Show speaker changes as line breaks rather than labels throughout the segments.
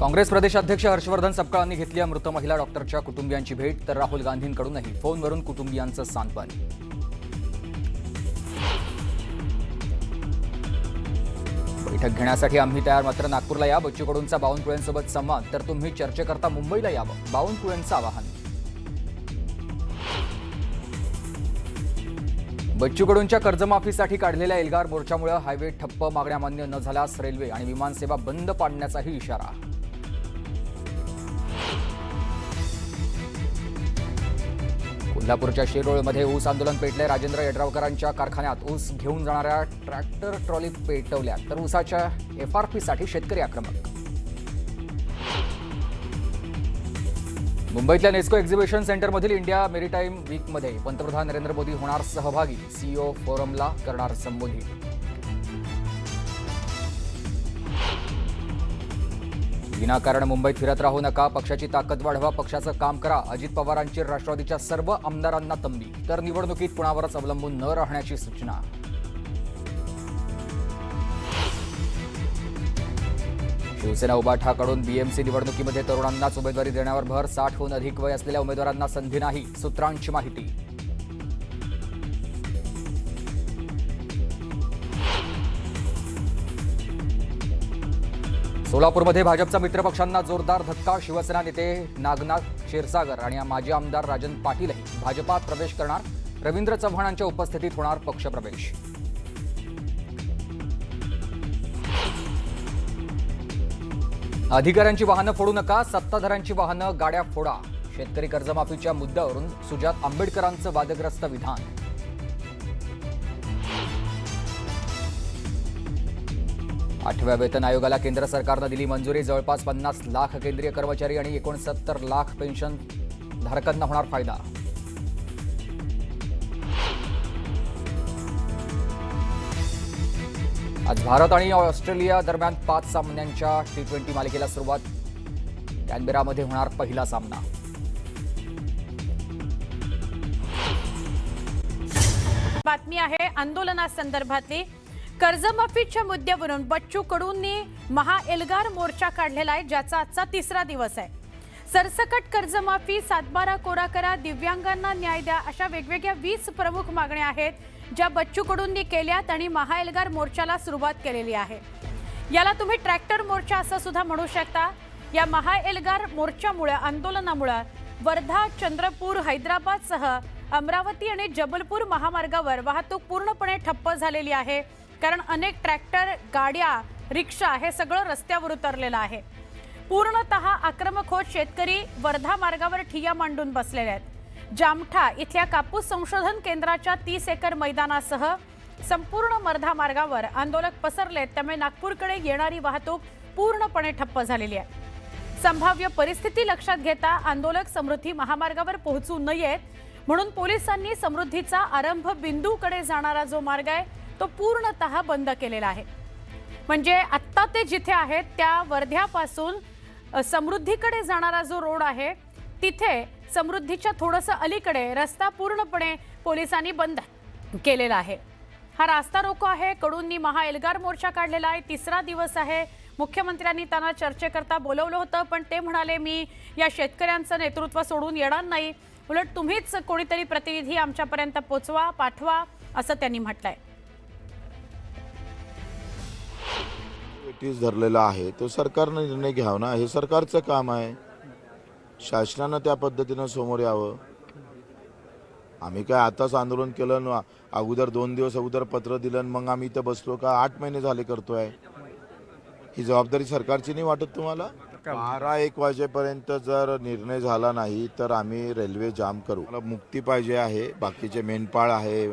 काँग्रेस प्रदेशाध्यक्ष हर्षवर्धन सपकाळांनी घेतली मृत महिला डॉक्टरच्या कुटुंबियांची भेट, तर राहुल गांधींकडूनही फोनवरून कुटुंबियांचं सांत्वन. बैठक घेण्यासाठी आम्ही तयार, मात्र नागपूरला या. बच्चू कडूंचा बावनकुळेंसोबत संवाद, तर तुम्ही चर्चेकरता मुंबईला यावं, बावनकुळेंचं आवाहन. बच्चू कडूंच्या कर्जमाफीसाठी काढलेल्या एल्गार मोर्चामुळे हायवे ठप्प, मागण्या मान्य न झाल्यास रेल्वे आणि विमानसेवा बंद पाडण्याचाही इशारा. कोल्हापूरच्या शिरोळमध्ये ऊस आंदोलन पेटले. राजेंद्र यड्रावकरांच्या कारखान्यात ऊस घेऊन जाणाऱ्या ट्रॅक्टर ट्रॉली पेटवल्या, तर ऊसाच्या FRPसाठी शेतकरी आक्रमक. मुंबईतल्या नेस्को एक्झिबिशन सेंटरमधील इंडिया मेरीटाईम वीकमध्ये पंतप्रधान नरेंद्र मोदी होणार सहभागी. CEO फोरमला करणार संबोधित. विनाकारण मुंबईत फिरत राहू नका, पक्षाची ताकद वाढवा, पक्षाचं काम करा. अजित पवारांची राष्ट्रवादीच्या सर्व आमदारांना तंबी, तर निवडणुकीत कुणावरच अवलंबून न राहण्याची सूचना. शिवसेना उबाठाकडून BMC निवडणुकीमध्ये तरुणांनाच उमेदवारी देण्यावर भर. 60हून अधिक वय असलेल्या उमेदवारांना संधी नाही, सूत्रांची माहिती. सोलापूरमध्ये भाजपचा मित्रपक्षांना जोरदार धक्का. शिवसेना नेते नागनाथ क्षीरसागर आणि माजी आमदार राजन पाटीलही भाजपात प्रवेश करणार. रवींद्र चव्हाणांच्या उपस्थितीत होणार पक्षप्रवेश. अधिकाऱ्यांची वाहनं फोडू नका, सत्ताधाऱ्यांची वाहनं गाड्या फोडा. शेतकरी कर्जमाफीच्या मुद्द्यावरून सुजात आंबेडकरांचं वादग्रस्त विधान. आठव्या वेतन आयोगाला केंद्र सरकारनं दिली मंजुरी. जवळपास 50 लाख केंद्रीय कर्मचारी आणि 69 लाख पेन्शन धारकांना होणार फायदा. आज भारत आणि ऑस्ट्रेलिया दरम्यान 5 सामन्यांच्या T20 मालिकेला सुरुवात. कॅनबेरामध्ये होणार पहिला सामना.
बातमी आहे आंदोलनासंदर्भातली. कर्जमाफीच्या मुद्द्यावरून बच्चू कडूंनी महाएल्गार मोर्चा काढलेला आहे, ज्याचा आजचा 3रा दिवस आहे. सरसकट कर्जमाफी, सातबारा कोरा करा, दिव्यांगांना न्याय द्या, अशा वेगवेगळ्या 20 प्रमुख मागण्या आहेत ज्या बच्चू कडूंनी केल्यात आणि महाएल्गार मोर्चाला सुरुवात केलेली आहे. याला तुम्ही ट्रॅक्टर मोर्चा असं सुद्धा म्हणू शकता. या महाएल्गार मोर्चामुळे, आंदोलनामुळे वर्धा, चंद्रपूर, हैदराबादसह अमरावती आणि जबलपूर महामार्गावर वाहतूक पूर्णपणे ठप्प झालेली आहे. कारण अनेक ट्रॅक्टर, गाड्या, रिक्षा हे सगळं रस्त्यावर उतरलेलं आहे. पूर्णतः आक्रमक होत शेतकरी वर्धा मार्गावर ठिय्या मांडून बसलेले आहेत. जामठा इथल्या कापूस संशोधन केंद्राच्या 30 एकर मैदानासह संपूर्ण वर्धा मार्गावर आंदोलक पसरलेत. त्यामुळे नागपूरकडे येणारी वाहतूक पूर्णपणे ठप्प झालेली आहे. संभाव्य परिस्थिती लक्षात घेता आंदोलक समृद्धी महामार्गावर पोहोचू नयेत म्हणून पोलिसांनी समृद्धीचा आरंभ बिंदूकडे जाणारा जो मार्ग आहे तो पूर्णतः बंद केलेला आहे. म्हणजे आत्ता ते जिथे आहेत त्या वर्ध्यापासून समृद्धीकडे जाणारा जो रोड आहे तिथे समृद्धीच्या थोडंसं अलीकडे रस्ता पूर्णपणे पोलिसांनी बंद केलेला आहे. हा रास्ता रोको आहे. कडूंनी महाएल्गार मोर्चा काढलेला आहे. 3रा दिवस आहे. मुख्यमंत्र्यांनी त्यांना चर्चेकरता बोलवलं होतं, पण ते म्हणाले मी या शेतकऱ्यांचं नेतृत्व सोडून येणार नाही, उलट तुम्हीच कोणीतरी प्रतिनिधी आमच्यापर्यंत पोचवा, पाठवा, असं त्यांनी म्हटलंय.
धरलेला आहे तो सरकारने निर्णय घ्यावा ना, हे सरकारचं काम आहे. शासनानं त्या पद्धतीनं समोर यावं. आम्ही काय आताच आंदोलन केलं ना, अगोदर 2 दिवस अगोदर पत्र दिलं मग आम्ही इथं बसलो का? 8 महिने झाले करतोय. ही जबाबदारी सरकारची नाही वाटत तुम्हाला? 12-1 वाजेपर्यंत जर निर्णय झाला नाही तर आम्ही रेल्वे जाम करू. मला मुक्ती पाहिजे आहे. बाकीचे मेंढपाळ आहे,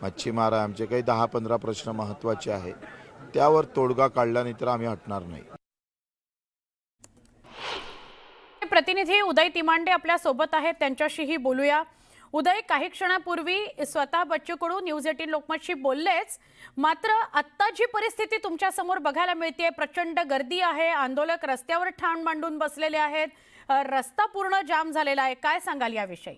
मच्छीमार आहे, आमचे काही 10-15 प्रश्न महत्त्वाचे आहे. त्यावर तोडगा काढला नाही तर आम्ही हटणार नाही.
प्रतिनिधी उदय तिमांडे आपल्या सोबत आहेत, त्यांच्याशीही बोलूया. उदय, काही क्षणापूर्वी स्वतः बच्चू कडू न्यूज 18 लोकमतशी बोललेच, मात्र आत्ता जी परिस्थिती तुमच्या समोर बघायला मिळते, प्रचंड गर्दी आहे, आंदोलक रस्त्यावर ठाण मांडून बसलेले आहेत, रस्ता पूर्ण जाम झालेला आहे, काय सांगाल याविषयी?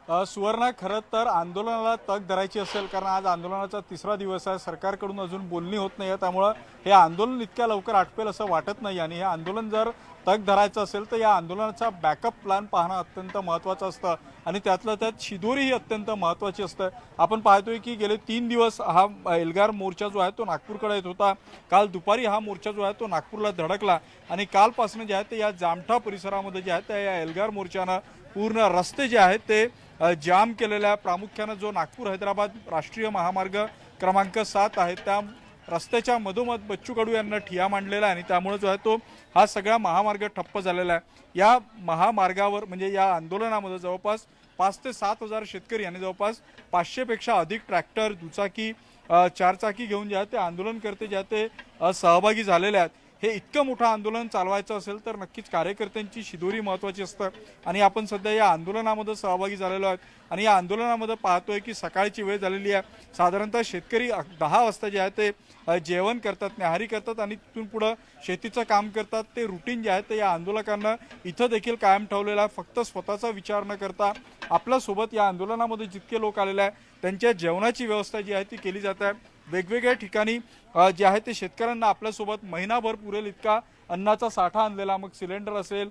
सुवर्णा, खरं तर आंदोलनाला तग धरायची असेल, कारण आज आंदोलनाचा तिसरा दिवस आहे, सरकारकडून अजून बोलणी होत नाही आहे, त्यामुळं हे आंदोलन इतक्या लवकर आटपेल असं वाटत नाही. आणि हे आंदोलन जर तग धरायचं असेल तर या आंदोलनाचा बॅकअप प्लॅन पाहणं अत्यंत महत्त्वाचं असतं आणि त्यातलं त्यात शिदोरी ही अत्यंत महत्त्वाची असतं. आपण पाहतोय की गेले 3 दिवस हा एल्गार मोर्चा जो आहे तो नागपूरकडे येत होता. काल दुपारी हा मोर्चा जो आहे तो नागपूरला धडकला आणि कालपासून जे आहे ते या जामठा परिसरामध्ये जे आहे त्या या एल्गार मोर्चानं पूर्ण रस्ते जे आहेत ते जाम केलेला आहे. प्रामुख्यानं जो नागपूर हैदराबाद राष्ट्रीय महामार्ग क्रमांक 7 आहे त्या रस्त्याच्या मधोमध बच्चू कडू यांना ठिया मांडलेला आहे आणि त्यामुळे जो आहे तो हा सगळा महामार्ग ठप्प झालेला आहे. या महामार्गावर म्हणजे या आंदोलनामध्ये जवळपास 5 ते 7 हजार शेतकरी आणि जवळपास 500 पेक्षा अधिक ट्रॅक्टर, दुचाकी, चारचाकी घेऊन जे आहे ते आंदोलनकर्ते जे आहेत ते सहभागी झालेले आहेत. हे इतकं मोठं आंदोलन चालवायचं असेल तर नक्कीच कार्यकर्त्यांची शिदोरी महत्त्वाची असतं आणि आपण सध्या या आंदोलनामध्ये सहभागी झालेलो आहोत आणि या आंदोलनामध्ये पाहतोय की सकाळची वेळ झालेली आहे. साधारणतः शेतकरी 10 वाजता जे आहे ते जेवण करतात, न्याहारी करतात आणि तिथून पुढं शेतीचं काम करतात. ते रुटीन जे आहे ते या आंदोलकांना इथं देखील कायम ठेवलेलं आहे. फक्त स्वतःचा विचार न करता आपल्यासोबत या आंदोलनामध्ये जितके लोक आलेले आहेत त्यांच्या जेवणाची व्यवस्था जी आहे ती केली जात आहे. वेगवेगळ्या ठिकाणी जे आहे ते शेतकऱ्यांना आपल्यासोबत महिनाभर पुरेल इतका अन्नाचा साठा आणलेला, मग सिलेंडर असेल,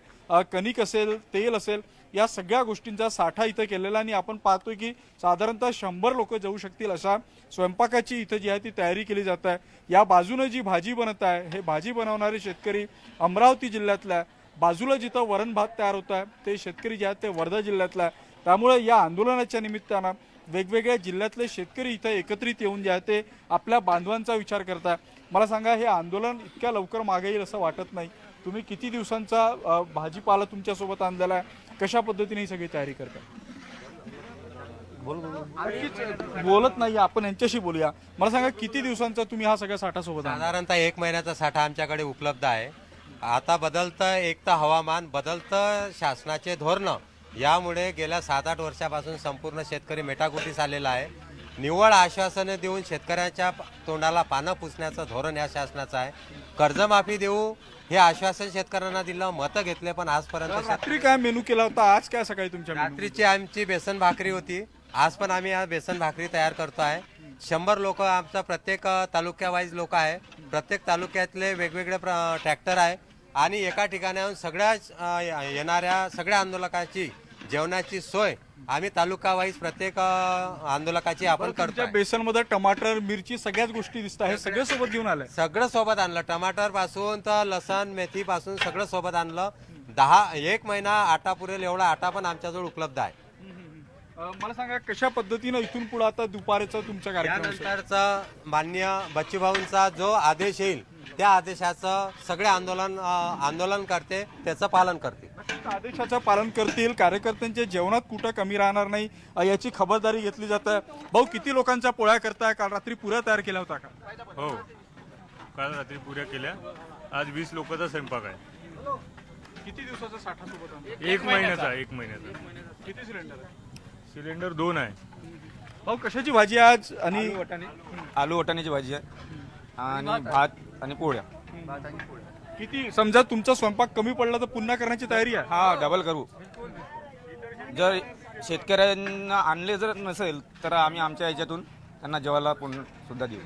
कणिक असेल, तेल असेल, या सगळ्या गोष्टींचा साठा इथं केलेला आणि आपण पाहतोय की साधारणतः 100 लोक जाऊ शकतील अशा स्वयंपाकाची इथं जी आहे ती तयारी केली जात आहे. या बाजूने जी भाजी बनत आहे हे भाजी बनवणारे शेतकरी अमरावती जिल्ह्यातल्या, बाजूला जिथं वरण भात तयार होत आहे ते शेतकरी जे आहेत ते वर्धा जिल्ह्यातला आहे. त्यामुळे या आंदोलनाच्या निमित्तानं वेगवेगळ्या जिल्ह्यातले शेतकरी इथं एकत्रित येऊन जे आहे ते आपल्या बांधवांचा विचार करतात. मला सांगा, हे आंदोलन इतक्या लवकर मागे येईल असं वाटत नाही. तुम्ही किती दिवसांचा भाजीपाला तुमच्यासोबत आणलेला आहे, कशा पद्धतीने ही सगळी तयारी करता? बोलत नाही, आपण यांच्याशी बोलूया. मला सांगा, किती दिवसांचा तुम्ही हा सगळा साठा सोबत आणला?
साधारणतः 1 महिन्याचा साठा आमच्याकडे उपलब्ध आहे. आता बदलतं एक तर हवामान, बदलतं शासनाचे धोरणं, यामुळे गेल्या 7-8 वर्षापासून संपूर्ण शेतकरी मेटाकुटीस आलेला आहे. निव्वळ आश्वासने देऊन शेतकऱ्याच्या तोंडाला पानं पुसण्याचं धोरण या शासनाचं आहे. कर्जमाफी देऊ हे आश्वासन शेतकऱ्यांना दिलं, मतं घेतले, पण आजपर्यंत
रात्री काय मेनू केला होता, आज काय सकाळी तुमच्या मेनू?
रात्रीची आमची बेसन भाकरी होती. आज पण आम्ही आज बेसन भाकरी तयार करतो आहे. 100 लोक आमचा प्रत्येक तालुक्यावाईज लोक आहे. प्रत्येक तालुक्यातले वेगवेगळे ट्रॅक्टर आहे आणि एका ठिकाणाहून सगळ्या येणाऱ्या सगळ्या आंदोलकाची जेवणाची सोय आम्ही तालुका वाईज प्रत्येक आंदोलकाची आपण करतो.
बेसन मध्ये टमाटर, मिरची सगळ्याच गोष्टी दिसतात, हे सगळं सोबत घेऊन आलंय?
सगळं सोबत आणलं, टमाटर पासून तर लसण, मेथी पासून सगळं सोबत आणलं. 1 महिना आटा पुरेल एवढा आटा पण आमच्याजवळ उपलब्ध आहे.
मला सांगा, कशा पद्धतीनं इथून पुढे आता दुपारचा तुमचा कार्यक्रम असेल?
त्यानंतरचा मान्य बच्चूभाऊंचा जो आदेश येईल त्या आदेशाचं सगळे आंदोलन करते त्याचं पालन करते.
आदेशाचं पालन करतील. कार्यकर्त्यांच्या जेवणात कुठं कमी राहणार नाही याची खबरदारी घेतली जात आहे. भाऊ, किती लोकांच्या पोळ्या करताय? काल रात्री पुऱ्या तयार केल्या होता का?
हो, काल रात्री पुऱ्या केल्या. आज 20 लोकांचा स्वयंपाक आहे.
किती दिवसाचा साठा सोबत आणला?
1 महिन्याचा. 1 महिन्याचा.
किती सिलेंडर आहे?
सिलेंडर 2 आहे.
भाऊ, कशाची भाजी आहे आज? आणि
आलू वाटाण्याची भाजी आहे आणि भात आणि पोळ्या.
किती, समजा तुमचा स्वयंपाक कमी पडला तर पुन्हा करण्याची तयारी आहे?
हा, डबल करू. जर शेतकऱ्यांना आणले जर नसेल तर आम्ही आमच्या ह्याच्यातून त्यांना जेवायला सुद्धा देऊ.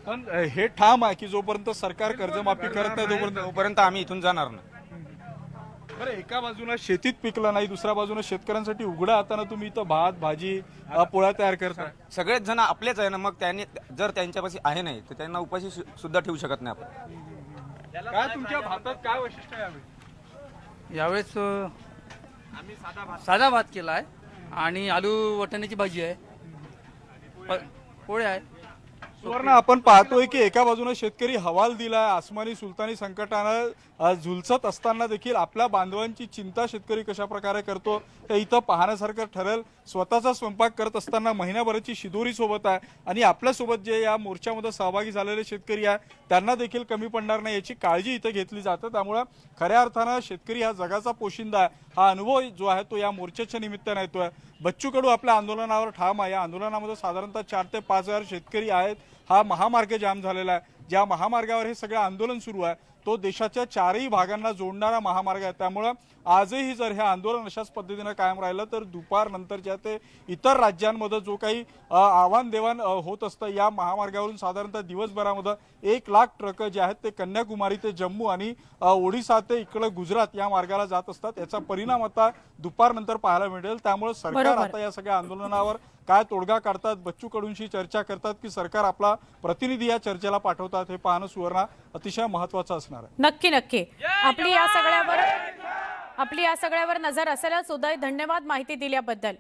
पण हे ठाम आहे की जोपर्यंत सरकार कर्जमाफी करत नाही
तोपर्यंत आम्ही इथून जाणार नाही.
बरं, एका बाजूला शेतीत पिकलं नाही, दुसऱ्या बाजूला शेतकऱ्यांसाठी उघड्या हाताने तुम्ही इथं भात, भाजी, पोळ्या तयार करता.
सगळेच जण आपलेच आहे ना, मग त्यांनी जर त्यांच्यापाशी आहे नाही तर त्यांना उपाशी सुद्धा ठेवू शकत नाही आपण.
काय तुमच्या भातात काय वैशिष्ट्य आहे
यावेळेस साधा भात केला आहे आणि आलू वाटाण्याची भाजी आहे, पोळ्या आहे.
सुवर्ण, आपण पाहतोय की एका बाजूने शेतकरी हवाल दिलाय. आसमानी सुलतानी संकटानं झुलसत असताना देखील आपल्या बांधवांची चिंता शेतकरी कशा प्रकारे करतो हे इथं पाहण्यासारखं ठरेल. स्वतःचा स्वयंपाक करत असताना महिन्याभराची शिदोरी सोबत आहे आणि आपल्यासोबत जे या मोर्चामध्ये सहभागी झालेले शेतकरी आहे त्यांना देखील कमी पडणार नाही याची काळजी इथं घेतली जाते. त्यामुळे खऱ्या अर्थानं शेतकरी हा जगाचा पोशिंदा आहे. हा अनुभव जो आहे तो या मोर्चाच्या निमित्तानं येतोय. बच्चू कडू आपल्या आंदोलनावर ठाम आहे. या आंदोलनामध्ये साधारणतः 4 ते 5 हजार शेतकरी आहेत. हा महामार्ग जाम झालेला आहे. ज्या महामार्गावर हे सगळं आंदोलन सुरू आहे तो देशाच्या 4ही भागांना जोडणारा महामार्ग आहे. त्यामुळे आजही जर हे आंदोलन अशाच पद्धतीनं कायम राहिलं तर दुपारनंतरच्या ते इतर राज्यांमध्ये जो काही आव्हान देवाण होत असतं या महामार्गावरून साधारणतः दिवसभरामध्ये 1 लाख ट्रक जे आहेत ते कन्याकुमारी ते जम्मू आणि ओडिशा ते इकडं गुजरात या मार्गाला जात असतात। याचा परिणाम आता दुपारनंतर पाहायला मिळेल। त्यामुळे सरकार
बरोबर.
आता या सगळ्या आंदोलनावर काय तोडगा काढतात, बच्चू कडूंशी चर्चा करतात की सरकार आपला प्रतिनिधी या चर्चेला पाठवतात, हे पाहणं सुवर्ण अतिशय महत्त्वाचं असणार आहे।
नक्की नक्की आपली या सगळ्यावर नजर असेलच। उदय, धन्यवाद माहिती दिल्याबद्दल।